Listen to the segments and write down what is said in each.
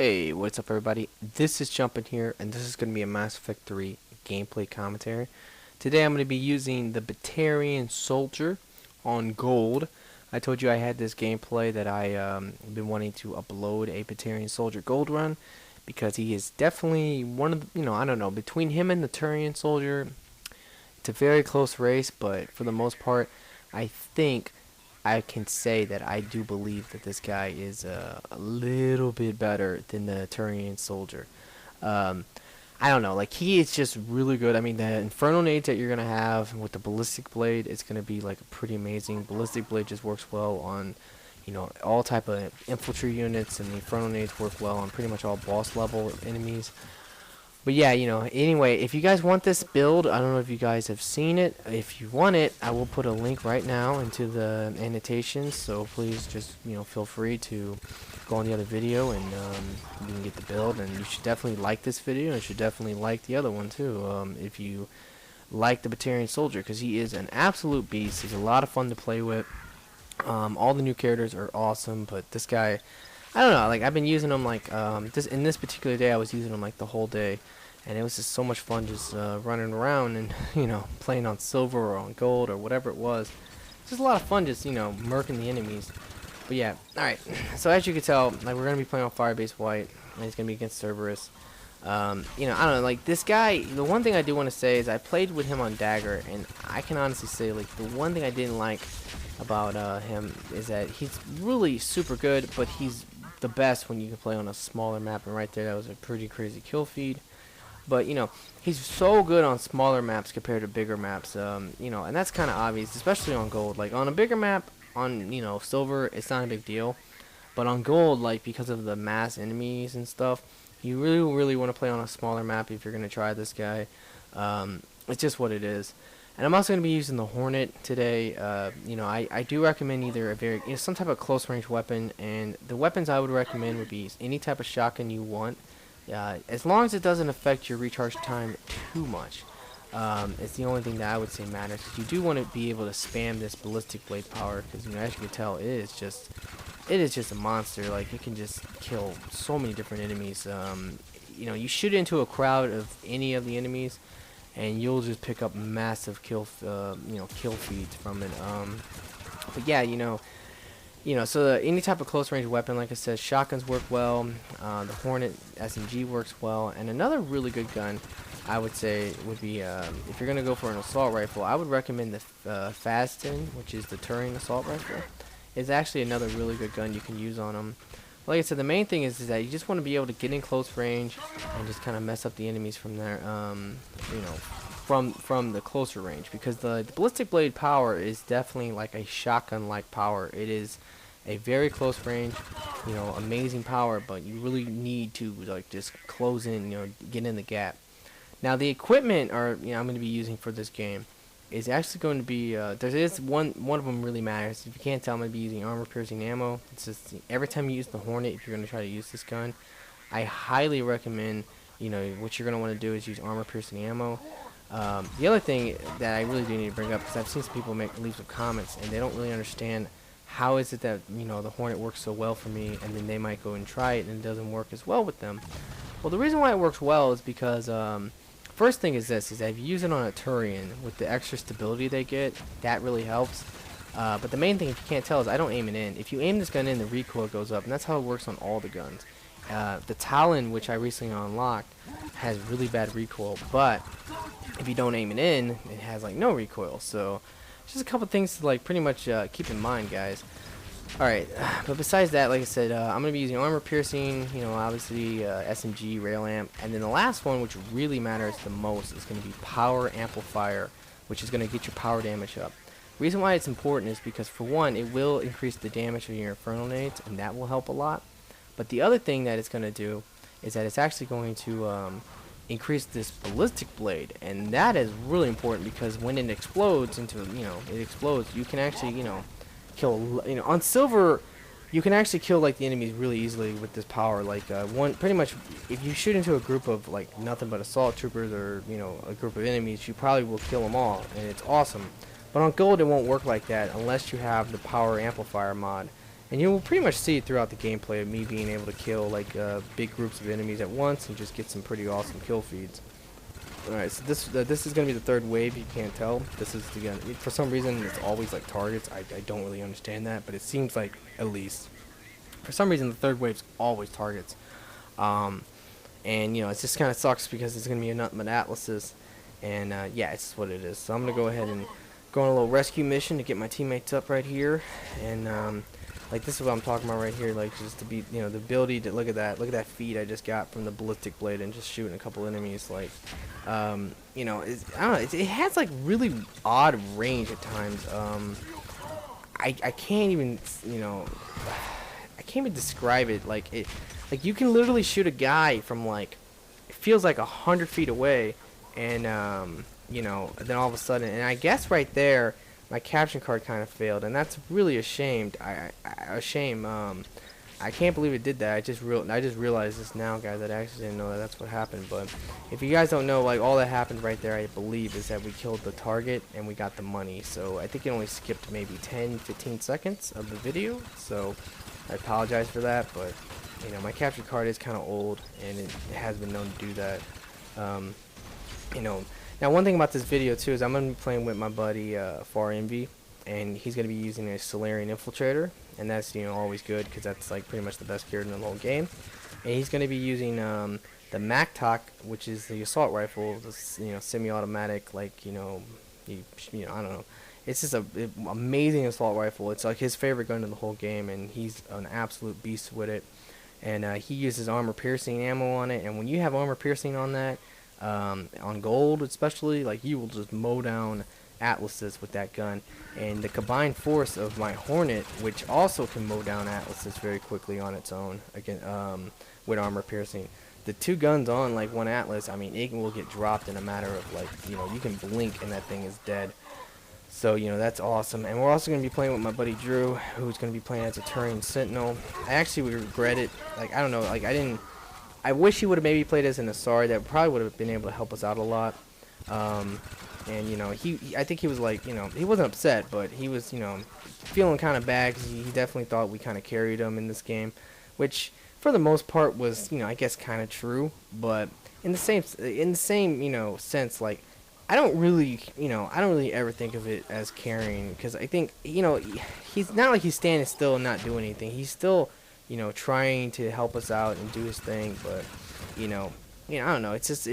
Hey, what's up everybody? This is Jumpin here, and this is going to be a Mass Effect 3 gameplay commentary. Today I'm going to be using the Batarian soldier on gold. I told you I had this gameplay that I been wanting to upload a Batarian soldier gold run because he is definitely one of the, I don't know, between him and the Turian soldier, it's a very close race, but for the most part, I think I can say that I do believe that this guy is a little bit better than the Turian soldier. Um, I don't know, like he is just really good. I mean, the Inferno nades that you're gonna have with the ballistic blade, it's gonna be like pretty amazing. Ballistic blade just works well on, all type of infantry units, and the Inferno nades work well on pretty much all boss level enemies. But yeah, anyway, if you guys want this build, I don't know if you guys have seen it. If you want it, I will put a link right now into the annotations. So please just, feel free to go on the other video and you can get the build. And you should definitely like this video, and you should definitely like the other one too. If you like the Batarian soldier, because he is an absolute beast. He's a lot of fun to play with. All the new characters are awesome, but this guy, I don't know, like I've been using them like this particular day I was using them like the whole day, and it was just so much fun just running around and playing on silver or on gold or whatever it was. It's just a lot of fun just murking the enemies. But yeah, all right. So as you can tell, like we're gonna be playing on Firebase White, and he's gonna be against Cerberus. I don't know, like this guy. The one thing I do want to say is I played with him on Dagger, and I can honestly say like the one thing I didn't like about him is that he's really super good, but he's the best when you can play on a smaller map, and right there that was a pretty crazy kill feed. But he's so good on smaller maps compared to bigger maps, and that's kind of obvious, especially on gold. Like on a bigger map, on silver, it's not a big deal, but on gold, like because of the mass enemies and stuff, you really want to play on a smaller map if you're gonna try this guy. It's just what it is. And I'm also going to be using the Hornet today. I do recommend either some type of close range weapon, and the weapons I would recommend would be any type of shotgun you want, as long as it doesn't affect your recharge time too much. It's the only thing that I would say matters. You do want to be able to spam this ballistic blade power, because as you can tell, it is just a monster. Like it can just kill so many different enemies. You shoot into a crowd of any of the enemies, and you'll just pick up massive kill feeds from it. But yeah, so any type of close range weapon, like I said, shotguns work well. The Hornet SMG works well, and another really good gun, I would say, would be if you're gonna go for an assault rifle, I would recommend the Fastin, which is the Turian assault rifle. It's actually another really good gun you can use on them. Like I said, the main thing is that you just want to be able to get in close range and just kind of mess up the enemies from there, from the closer range, because the ballistic blade power is definitely like a shotgun-like power. It is a very close range, amazing power, but you really need to like just close in, get in the gap. Now the equipment I'm going to be using for this game is actually going to be there is one of them really matters. If you can't tell, I'm going to be using armor piercing ammo. It's just every time you use the Hornet, if you're going to try to use this gun, I highly recommend what you're going to want to do is use armor piercing ammo. The other thing that I really do need to bring up, because I've seen some people leave some comments and they don't really understand how is it that the Hornet works so well for me, and then they might go and try it and it doesn't work as well with them. Well, the reason why it works well is because first thing is this, is that if you use it on a Turian with the extra stability they get, that really helps. But the main thing, if you can't tell, is I don't aim it in. If you aim this gun in, the recoil goes up, and that's how it works on all the guns. The Talon, which I recently unlocked, has really bad recoil, but if you don't aim it in, it has like no recoil. So just a couple things to like pretty much keep in mind, guys. Alright, but besides that, like I said, I'm going to be using armor piercing, obviously SMG, rail amp, and then the last one, which really matters the most, is going to be power amplifier, which is going to get your power damage up. The reason why it's important is because, for one, it will increase the damage of your Inferno nades, and that will help a lot. But the other thing that it's going to do is that it's actually going to increase this ballistic blade, and that is really important, because when it explodes you can actually, kill, on silver, you can actually kill like the enemies really easily with this power. Like pretty much, if you shoot into a group of like nothing but assault troopers, or a group of enemies, you probably will kill them all, and it's awesome. But on gold, it won't work like that unless you have the power amplifier mod. And you will pretty much see it throughout the gameplay of me being able to kill like big groups of enemies at once and just get some pretty awesome kill feeds. Alright, so this is going to be the third wave, you can't tell. This is, again, for some reason, it's always like targets. I don't really understand that, but it seems like, at least, for some reason, the third wave's always targets. And, you know, it just kind of sucks because it's going to be nothing but atlases. And, yeah, it's what it is. So I'm going to go ahead and go on a little rescue mission to get my teammates up right here. And, like, this is what I'm talking about right here, like, just to be, you know, the ability to, look at that feed I just got from the ballistic blade and just shooting a couple enemies, like, you know, I don't know, it has, like, really odd range at times. I can't even, you know, I can't even describe it, like, you can literally shoot a guy from, like, it feels like 100 feet away, and, you know, then all of a sudden, and I guess right there, my caption card kind of failed, and that's really a shame. I can't believe it did that. I just realized this now, guys. I actually didn't know that that's what happened. But if you guys don't know, like, all that happened right there, I believe, is that we killed the target and we got the money. So I think it only skipped maybe 10-15 seconds of the video. So I apologize for that, but you know, my capture card is kind of old, and it has been known to do that. You know. Now, one thing about this video, too, is I'm going to be playing with my buddy, Far Envy, and he's going to be using a Solarian Infiltrator, and that's, you know, always good, because that's, like, pretty much the best character in the whole game. And he's going to be using the MacToc, which is the assault rifle, this, you know, semi-automatic, like, you know, I don't know. It's just an amazing assault rifle. It's, like, his favorite gun in the whole game, and he's an absolute beast with it. And he uses armor-piercing ammo on it, and when you have armor-piercing on that, on gold especially, like, you will just mow down atlases with that gun. And the combined force of my Hornet, which also can mow down atlases very quickly on its own, again, with armor piercing, the two guns on, like, one atlas, I mean, it will get dropped in a matter of, like, you know, you can blink and that thing is dead. So, you know, that's awesome. And we're also going to be playing with my buddy Drew, who's going to be playing as a Turian Sentinel. I actually would regret it. Like, I don't know, like, I wish he would have maybe played as an Asari. That probably would have been able to help us out a lot. And, you know, I think he was, like, you know, he wasn't upset, but he was, you know, feeling kind of bad, because he definitely thought we kind of carried him in this game, which for the most part was, you know, I guess kind of true. But in the same, you know, sense, like, I don't really ever think of it as carrying, because I think, you know, he's not like he's standing still and not doing anything. He's still, you know, trying to help us out and do his thing, but, you know, I don't know. It's just,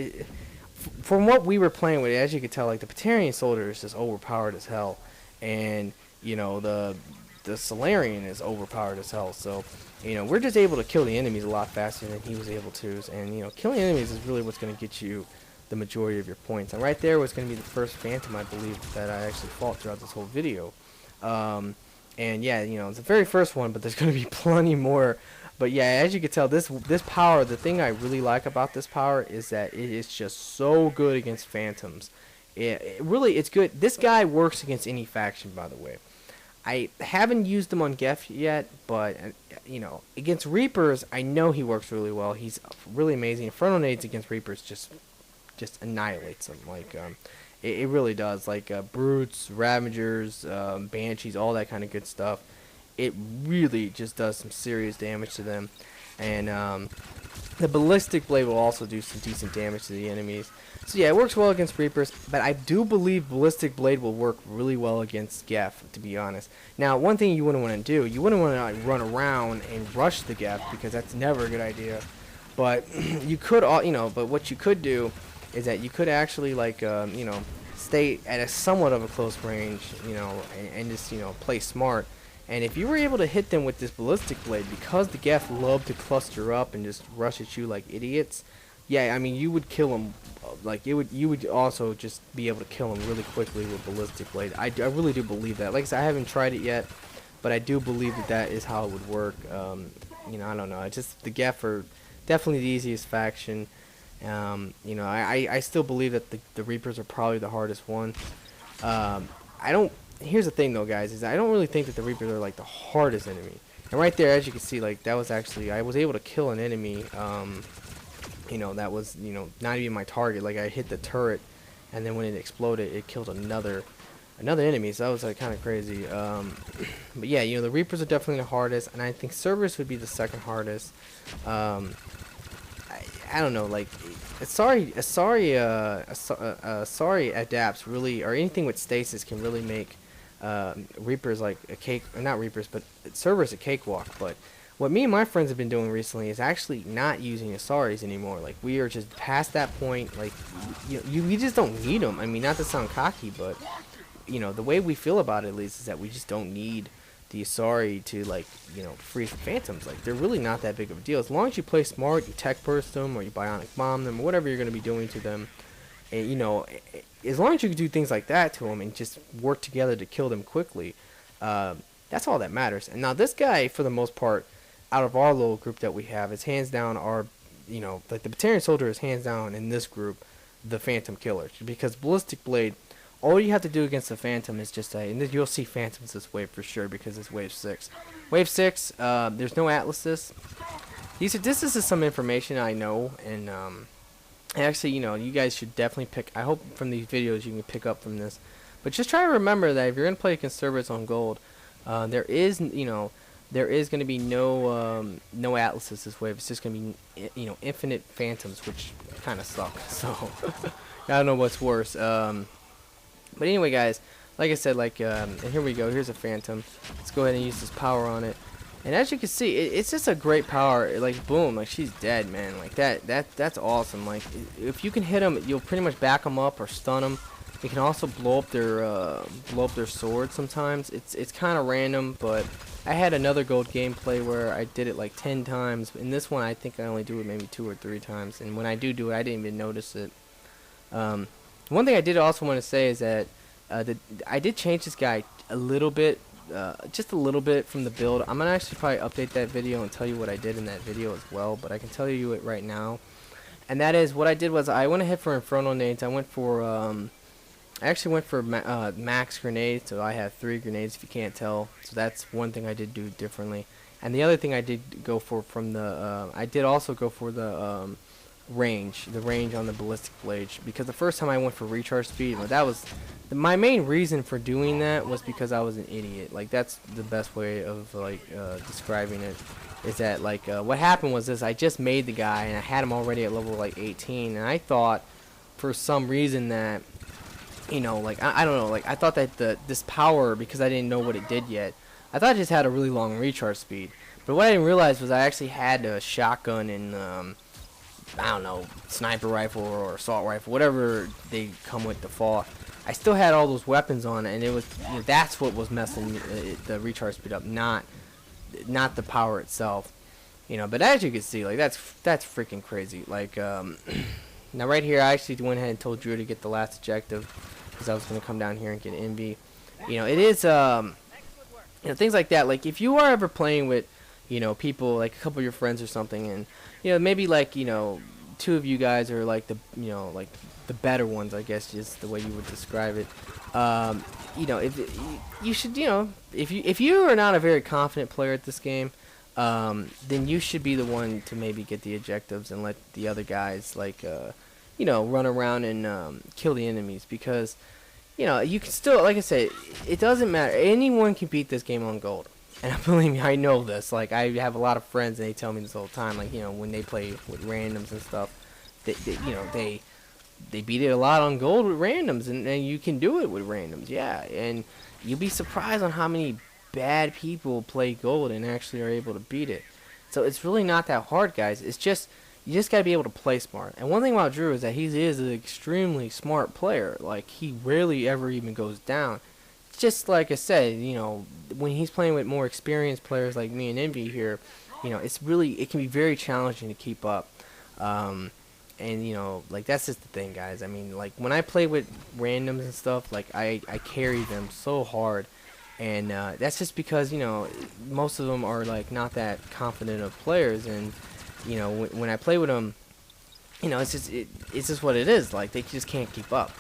from what we were playing with, as you could tell, like, the Batarian soldier is just overpowered as hell, and, you know, the Solarian is overpowered as hell. So, you know, we're just able to kill the enemies a lot faster than he was able to, and, you know, killing enemies is really what's going to get you the majority of your points. And right there was going to be the first Phantom, I believe, that I actually fought throughout this whole video. And yeah, you know, it's the very first one, but there's going to be plenty more. But yeah, as you can tell, this power, the thing I really like about this power is that it is just so good against Phantoms. It's good. This guy works against any faction, by the way. I haven't used him on Geth yet, but, you know, against Reapers, I know he works really well. He's really amazing. Inferno Nades against Reapers just annihilates them. Like, it really does. Like, Brutes, Ravagers, Banshees, all that kind of good stuff. It really just does some serious damage to them. And the Ballistic Blade will also do some decent damage to the enemies. So yeah, it works well against Reapers, but I do believe Ballistic Blade will work really well against Geth, to be honest. Now, one thing you wouldn't want to do, you wouldn't want to, like, run around and rush the Geth, because that's never a good idea. But you could, you know, but what you could do is that you could actually, like, you know, stay at a somewhat of a close range, you know, and just, you know, play smart. And if you were able to hit them with this Ballistic Blade, because the Geth love to cluster up and just rush at you like idiots, yeah, I mean, you would kill them, like, you would also just be able to kill them really quickly with Ballistic Blade. I really do believe that. Like I said, I haven't tried it yet, but I do believe that is how it would work. You know, I don't know. It's just, the Geth are definitely the easiest faction. You know, I still believe that the Reapers are probably the hardest one. Here's the thing, though, guys, is I don't really think that the Reapers are, like, the hardest enemy. And right there, as you can see, like, that was actually, I was able to kill an enemy, you know, that was, you know, not even my target. Like, I hit the turret, and then when it exploded, it killed another another enemy, so that was like kind of crazy. But yeah, the Reapers are definitely the hardest, and I think Cerberus would be the second hardest. Um, I don't know, like, sorry adapts really, or anything with stasis can really make Reapers like a cake, or not Reapers, but Cerberus a cakewalk. But what me and my friends have been doing recently is actually not using Asaris anymore. Like, we are just past that point. Like, we just don't need them. I mean, not to sound cocky, but the way we feel about it, at least, is that we just don't need the Asari to, like, free phantoms. Like, they're really not that big of a deal. As long as you play smart, you tech burst them, or you bionic bomb them, or whatever you're going to be doing to them. And, as long as you can do things like that to them and just work together to kill them quickly, that's all that matters. And now this guy, for the most part, out of our little group that we have, is hands down our, like the Batarian soldier is hands down in this group, the Phantom Killer. Because Ballistic Blade, all you have to do against the Phantom is just and you'll see Phantoms this wave for sure because it's wave 6. Wave 6, there's no Atlases. This is some information I know, and actually, you guys should definitely pick. I hope from these videos you can pick up from this. But just try to remember that if you're gonna play against Cerberus on gold, there is going to be no Atlases this wave. It's just going to be infinite Phantoms, which kind of suck. So I don't know what's worse. But anyway, guys, like I said, and here we go. Here's a Phantom. Let's go ahead and use this power on it. And as you can see, it's just a great power. Like, boom, like, she's dead, man. Like, that's awesome. Like, if you can hit them, you'll pretty much back them up or stun them. You can also blow up their sword sometimes. It's kind of random, but I had another gold gameplay where I did it like 10 times. In this one, I think I only do it maybe 2 or 3 times. And when I do it, I didn't even notice it. One thing I did also want to say is that I did change this guy a little bit, just a little bit from the build. I'm gonna actually probably update that video and tell you what I did in that video as well. But I can tell you it right now, and that is what I did was I went ahead for Inferno Nades. I actually went for max grenades, so I have 3 grenades if you can't tell. So that's one thing I did do differently. And the other thing I did go for I did also go for the range on the Ballistic Blade, because the first time I went for recharge speed, that was my main reason for doing that was because I was an idiot. Like, that's the best way of describing it. Is that what happened was this: I just made the guy and I had him already at level 18, and I thought for some reason that I don't know, I thought that this power, because I didn't know what it did yet, I thought it just had a really long recharge speed. But what I didn't realize was I actually had a shotgun and I don't know, sniper rifle or assault rifle, whatever they come with default. I still had all those weapons on it, and it was that's what was messing the recharge speed up, not the power itself. But as you can see, that's freaking crazy. Now right here, I actually went ahead and told Drew to get the last objective because I was going to come down here and get MB. It is things like that. Like, if you are ever playing with people, like a couple of your friends or something, and maybe 2 of you guys are like the better ones, I guess is the way you would describe it. If you should, if you are not a very confident player at this game, then you should be the one to maybe get the objectives and let the other guys run around and kill the enemies, because you can still, like I said, it doesn't matter. Anyone can beat this game on gold. And believe me, I know this. Like, I have a lot of friends, and they tell me this all the time. When they play with randoms and stuff, they beat it a lot on gold with randoms, and you can do it with randoms, yeah. And you'll be surprised on how many bad people play gold and actually are able to beat it. So it's really not that hard, guys. It's just you just gotta be able to play smart. And one thing about Drew is that he is an extremely smart player. Like, he rarely ever even goes down. Just like I said, when he's playing with more experienced players like me and Envy here, it can be very challenging to keep up. And that's just the thing, guys. I mean, when I play with randoms and stuff, I carry them so hard, and that's just because most of them are not that confident of players, and when I play with them, it's just what it is. They just can't keep up.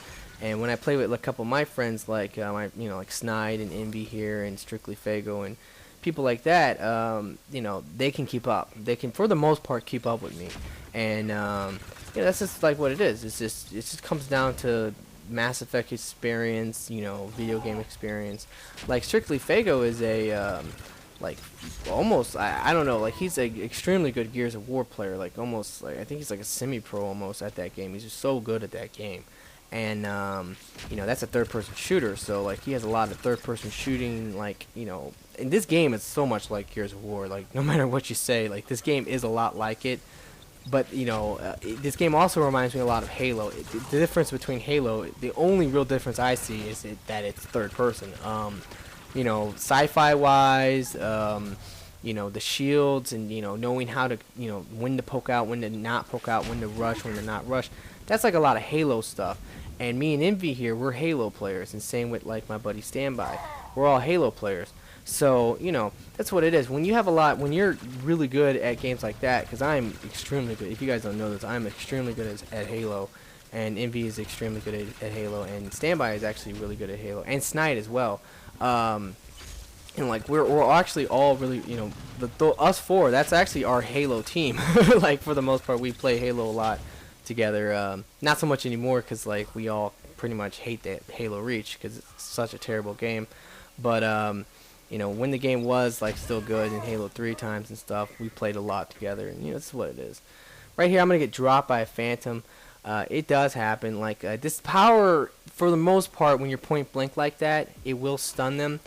And when I play with a couple of my friends, like Snide and Envy here, and Strictly Fago, and people like that, they can keep up. They can, for the most part, keep up with me. And that's just what it is. It just comes down to Mass Effect experience, you know, video game experience. Like Strictly Fago is a like almost I don't know, like he's a extremely good Gears of War player, like almost like I think he's like a semi-pro almost at that game. He's just so good at that game. And you know, that's a third-person shooter, so like he has a lot of third-person shooting, like, you know, and this game is so much like Gears of War, like no matter what you say, like this game is a lot like it. But you know, this game also reminds me a lot of Halo. The difference between Halo, the only real difference I see is that it's third person. You know, sci-fi wise, you know, the shields and, you know, knowing how to, you know, when to poke out, when to not poke out, when to rush, when to not rush. That's like a lot of Halo stuff. And me and Envy here, we're Halo players, and same with like my buddy Standby. We're all Halo players. So, you know, that's what it is. When you have a lot, when you're really good at games like that, because I'm extremely good. If you guys don't know this, I'm extremely good at Halo, and Envy is extremely good at Halo, and Standby is actually really good at Halo, and Snide as well. And like we're actually all really, you know, us four, that's actually our Halo team. Like for the most part, we play Halo a lot together. Not so much anymore because like we all pretty much hate that Halo Reach because it's such a terrible game. But you know, when the game was like still good in Halo 3 times and stuff, we played a lot together, and you know, this is what it is. Right here, I'm gonna get dropped by a Phantom. It does happen. Like this power, for the most part, when you're point blank like that, it will stun them.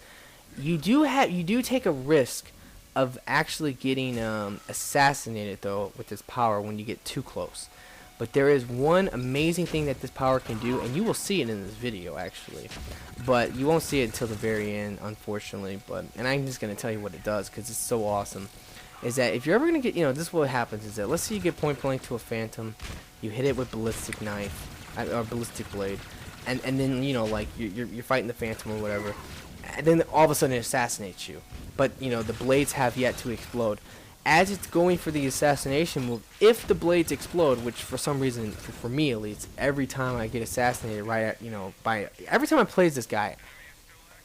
You do take a risk of actually getting assassinated though with this power when you get too close. But there is one amazing thing that this power can do, and you will see it in this video actually, but you won't see it until the very end, unfortunately. And I'm just gonna tell you what it does because it's so awesome. Is that if you're ever gonna get, you know, this is what happens is that let's say you get point blank to a Phantom, you hit it with ballistic knife or ballistic blade, and then, you know, like you're fighting the Phantom or whatever, and then all of a sudden it assassinates you. But you know, the blades have yet to explode. As it's going for the assassination move, if the blades explode, which for some reason, for me at least, every time I get assassinated, right at, you know, every time I play as this guy,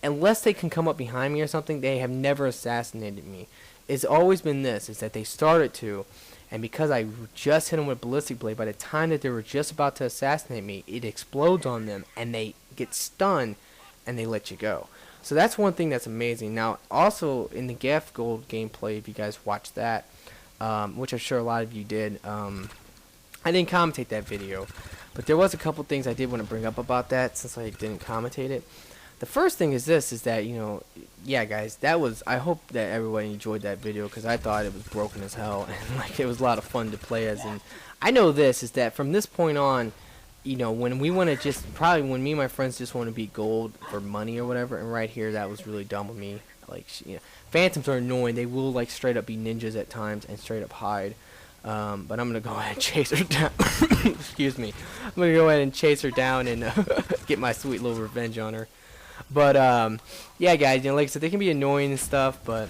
unless they can come up behind me or something, they have never assassinated me. It's always been this, is that they started to, and because I just hit them with ballistic blade, by the time that they were just about to assassinate me, it explodes on them, and they get stunned, and they let you go. So that's one thing that's amazing. Now, also in the Gaff Gold gameplay, if you guys watched that, which I'm sure a lot of you did, I didn't commentate that video, but there was a couple things I did want to bring up about that since I didn't commentate it. The first thing is this, is that, you know, yeah, guys, that was, I hope that everybody enjoyed that video because I thought it was broken as hell, and like it was a lot of fun to play as. And I know this, is that from this point on, you know, when we want to just, probably when me and my friends just want to beat gold for money or whatever, and right here, that was really dumb of me. Like, you know, Phantoms are annoying. They will, like, straight up be ninjas at times and straight up hide. But I'm going to go ahead and chase her down. Excuse me. I'm going to go ahead and chase her down and get my sweet little revenge on her. But, yeah, guys, you know, like I said, they can be annoying and stuff, but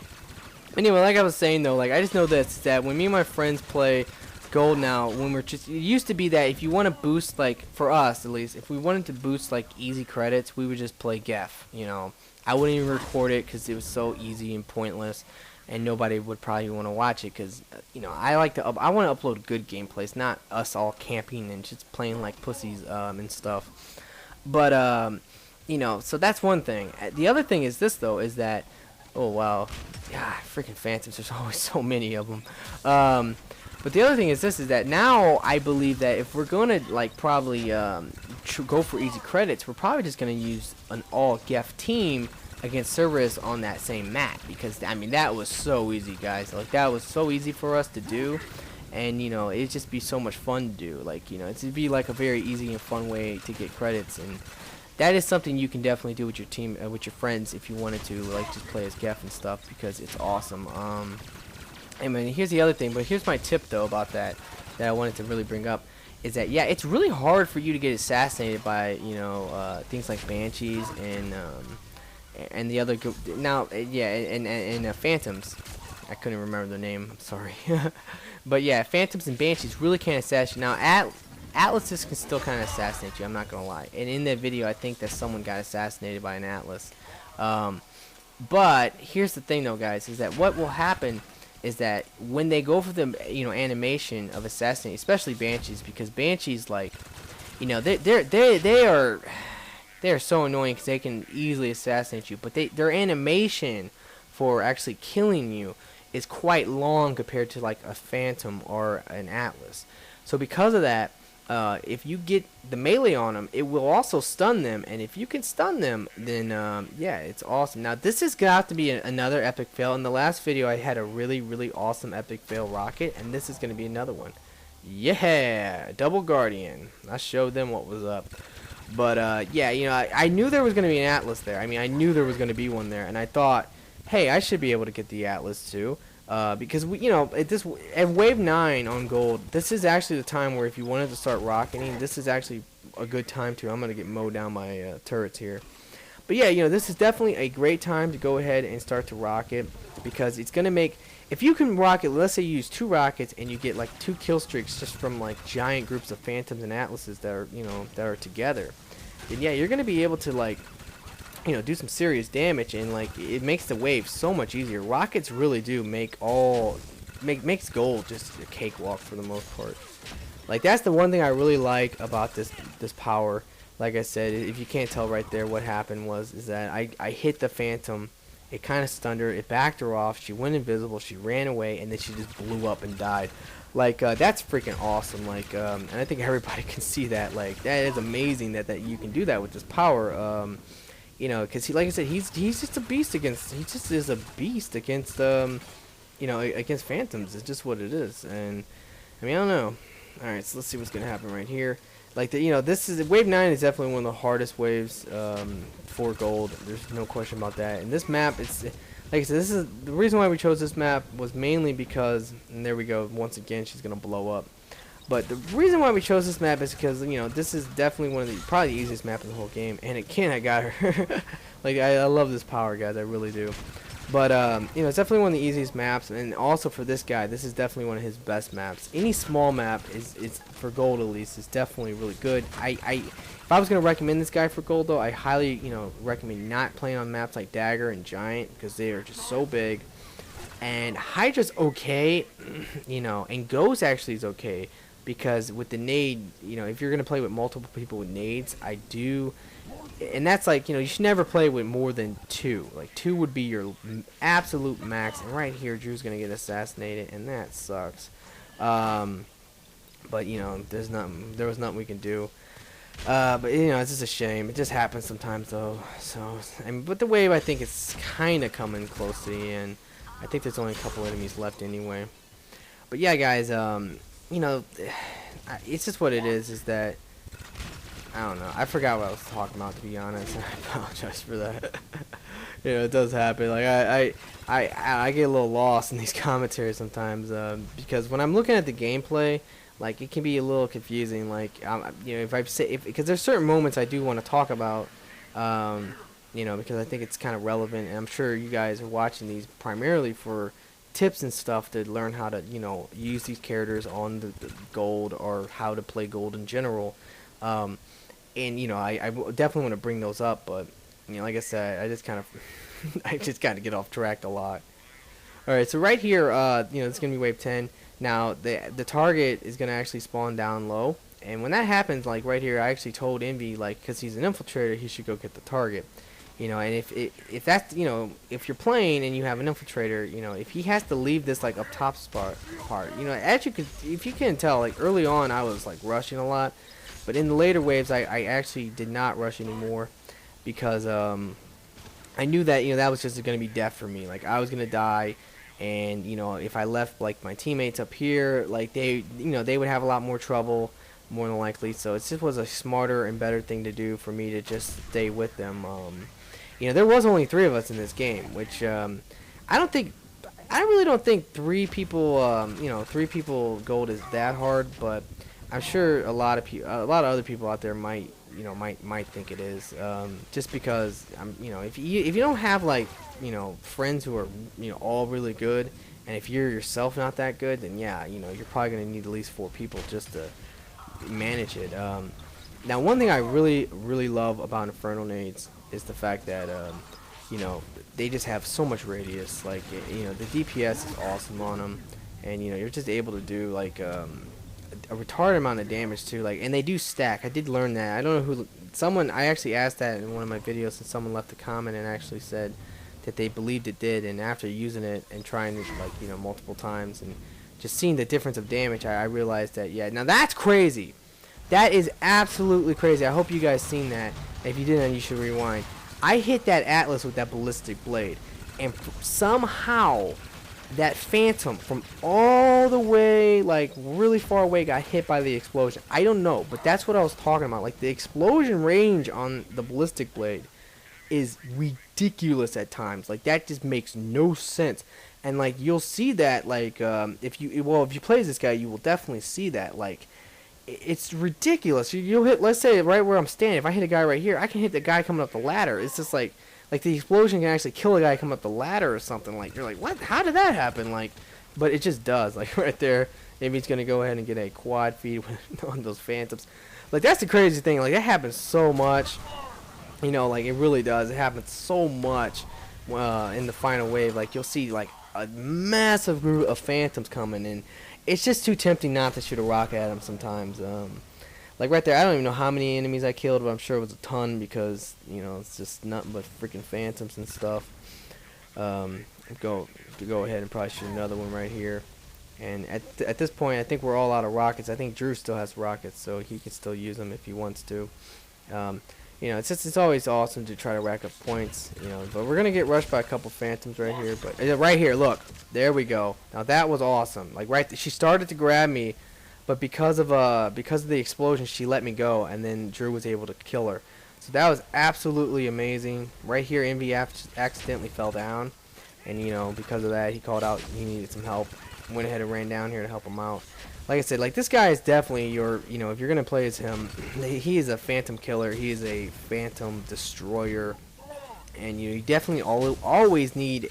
anyway, like I was saying, though, like, I just know this, that when me and my friends play gold now, when we're just, it used to be that if you want to boost, like for us at least, if we wanted to boost like easy credits, we would just play Geff. You know, I wouldn't even record it because it was so easy and pointless, and nobody would probably want to watch it because, you know, I want to upload good gameplays, not us all camping and just playing like pussies and stuff. But you know, so that's one thing. The other thing is this though, is that, oh wow, yeah, freaking Phantoms, there's always so many of them. But the other thing is this, is that now I believe that if we're going to like probably go for easy credits, we're probably just going to use an all Geff team against Cerberus on that same map, because I mean that was so easy, guys. Like that was so easy for us to do, and you know, it'd just be so much fun to do. Like, you know, it'd be like a very easy and fun way to get credits, and that is something you can definitely do with your team, with your friends, if you wanted to, like just play as Geff and stuff, because it's awesome. I mean, here's the other thing, but here's my tip though about that I wanted to really bring up, is that yeah, it's really hard for you to get assassinated by, you know, things like Banshees and the other now yeah, and Phantoms. I couldn't remember their name, I'm sorry. But yeah, Phantoms and Banshees really can't assassinate. Now Atlases can still kind of assassinate you, I'm not gonna lie. And in that video, I think that someone got assassinated by an Atlas. But here's the thing though, guys, is that what will happen is that when they go for the, you know, animation of assassinating, especially Banshees, because Banshees, like, You know, they are so annoying because they can easily assassinate you, but their animation for actually killing you is quite long compared to like a Phantom or an Atlas. So because of that, if you get the melee on them, it will also stun them, and if you can stun them, then yeah, it's awesome. Now this has got to be another epic fail. In the last video, I had a really awesome epic fail rocket, and this is going to be another one. Yeah, double Guardian. I showed them what was up. But yeah, you know, I knew there was going to be an Atlas there. I mean, I knew there was going to be one there, and I thought, hey, I should be able to get the Atlas too. Because we, you know, at wave 9 on gold, this is actually the time where if you wanted to start rocketing, this is actually a good time to. I'm gonna get mowed down my turrets here. But yeah, you know, this is definitely a great time to go ahead and start to rocket, because it's gonna make, if you can rocket, let's say you use 2 rockets and you get like 2 kill streaks just from like giant groups of Phantoms and Atlases that are, you know, that are together, then yeah, you're gonna be able to like, you know, do some serious damage, and like it makes the wave so much easier. Rockets really do makes gold just a cakewalk for the most part. Like that's the one thing I really like about this power. Like I said, if you can't tell right there, what happened is that I hit the Phantom, it kind of stunned her, it backed her off, she went invisible, she ran away, and then she just blew up and died. Like that's freaking awesome. Like and I think everybody can see that. Like that is amazing that you can do that with this power. You know, because like I said, he's just a beast against. He just is a beast against you know, against Phantoms. It's just what it is. And I mean, I don't know. All right, so let's see what's gonna happen right here. Like you know, this is wave 9 is definitely one of the hardest waves for gold. There's no question about that. And this map, it's like I said, this is the reason why we chose this map was mainly because, and there we go. Once again, she's gonna blow up. But the reason why we chose this map is because, you know, this is definitely one of the, probably the easiest map in the whole game. And again, I got her. Like, I love this power, guys. I really do. But, you know, it's definitely one of the easiest maps. And also for this guy, this is definitely one of his best maps. Any small map is for gold, at least, is definitely really good. If I was going to recommend this guy for gold, though, I highly, you know, recommend not playing on maps like Dagger and Giant, because they are just so big. And Hydra's okay, you know, and Ghost actually is okay. Because with the nade, you know, if you're going to play with multiple people with nades, I do, and that's like, you know, you should never play with more than 2. Like 2 would be your absolute max. And right here, Drew's going to get assassinated, and that sucks. But you know, there was nothing we can do. But you know, it's just a shame. It just happens sometimes, though. So, but the wave, I think it's kind of coming close to the end. I think there's only a couple enemies left anyway. But yeah, guys, you know, it's just what it is that, I don't know, I forgot what I was talking about, to be honest. I apologize for that. You know, it does happen. Like, I get a little lost in these commentaries sometimes, because when I'm looking at the gameplay, like, it can be a little confusing. Like, you know, because there's certain moments I do want to talk about, you know, because I think it's kind of relevant, and I'm sure you guys are watching these primarily for tips and stuff to learn how to, you know, use these characters on the gold, or how to play gold in general. And you know, I definitely want to bring those up, but you know, like I said, I just kind of I just kind of get off track a lot. All right, so right here, you know, it's gonna be wave 10. Now the target is gonna actually spawn down low, and when that happens, like right here, I actually told Envy, like, because he's an infiltrator, he should go get the target. You know, and if that's, you know, if you're playing and you have an infiltrator, you know, if he has to leave this like up top part, you know, as you could, if you can tell, like early on I was like rushing a lot, but in the later waves I actually did not rush anymore, because I knew that, you know, that was just going to be death for me. Like I was going to die, and you know, if I left like my teammates up here, like they, you know, they would have a lot more trouble, more than likely. So it just was a smarter and better thing to do for me to just stay with them. You know, there was only 3 of us in this game, which I really don't think 3 people, you know, 3 people gold is that hard, but I'm sure a lot of other people out there might, you know, might think it is, just because you know, if you don't have like, you know, friends who are, you know, all really good, and if you're yourself not that good, then yeah, you know, you're probably gonna need at least 4 people just to manage it. Now, one thing I really love about Inferno nades is the fact that, you know, they just have so much radius. Like, you know, the DPS is awesome on them, and you know, you're just able to do like a retarded amount of damage too. Like, and they do stack. I did learn that. I don't know who. Someone, I actually asked that in one of my videos, and someone left a comment and actually said that they believed it did. And after using it and trying it, like, you know, multiple times and just seeing the difference of damage, I realized that, yeah, now that's crazy. That is absolutely crazy. I hope you guys seen that. If you didn't, you should rewind. I hit that Atlas with that ballistic blade, and somehow that Phantom from all the way, like, really far away got hit by the explosion. I don't know, but that's what I was talking about. Like, the explosion range on the ballistic blade is ridiculous at times. Like, that just makes no sense. And, like, you'll see that, like, if you play as this guy, you will definitely see that. Like, it's ridiculous. You'll hit, let's say, right where I'm standing. If I hit a guy right here, I can hit the guy coming up the ladder. It's just like the explosion can actually kill a guy coming up the ladder or something. Like, you're like, what? How did that happen? Like, but it just does. Like, right there, maybe he's gonna go ahead and get a quad feed on those Phantoms. Like, that's the crazy thing. Like, that happens so much. You know, like, it really does. It happens so much in the final wave. Like, you'll see like a massive group of Phantoms coming in. It's just too tempting not to shoot a rocket at them sometimes. Like right there, I don't even know how many enemies I killed, but I'm sure it was a ton because, you know, it's just nothing but freaking Phantoms and stuff. Go ahead and probably shoot another one right here. And at this point, I think we're all out of rockets. I think Drew still has rockets, so he can still use them if he wants to. You know, it's always awesome to try to rack up points, you know, but we're gonna get rushed by a couple Phantoms right here. But right here, look, there we go. Now that was awesome. Like, she started to grab me, but because of the explosion, she let me go, and then Drew was able to kill her. So that was absolutely amazing. Right here, Envy accidentally fell down, and, you know, because of that, he called out he needed some help. Went ahead and ran down here to help him out. Like I said, like, this guy is definitely your, you know, if you're gonna play as him, he is a Phantom killer. He is a Phantom destroyer, and you definitely always need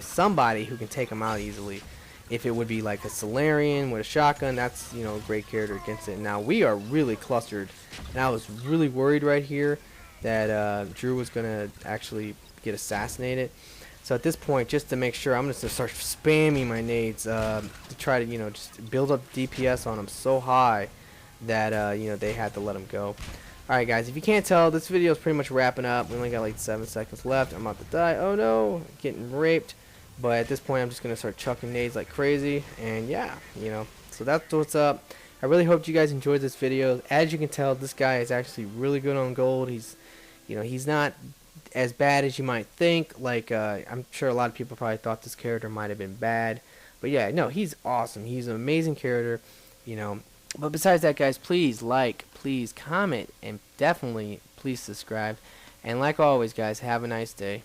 somebody who can take him out easily. If it would be like a Solarian with a shotgun, that's, you know, a great character against it. Now we are really clustered, and I was really worried right here that Drew was gonna actually get assassinated. So at this point, just to make sure, I'm going to start spamming my nades to try to, you know, just build up DPS on them so high that, you know, they had to let them go. Alright, guys, if you can't tell, this video is pretty much wrapping up. We only got like 7 seconds left. I'm about to die. Oh, no. Getting raped. But at this point, I'm just going to start chucking nades like crazy. And, yeah, you know, so that's what's up. I really hope you guys enjoyed this video. As you can tell, this guy is actually really good on gold. He's, you know, he's not as bad as you might think. Like, I'm sure a lot of people probably thought this character might have been bad, but yeah, no, he's awesome. He's an amazing character, you know. But besides that, guys, please like, please comment, and definitely please subscribe. And like always, guys, have a nice day.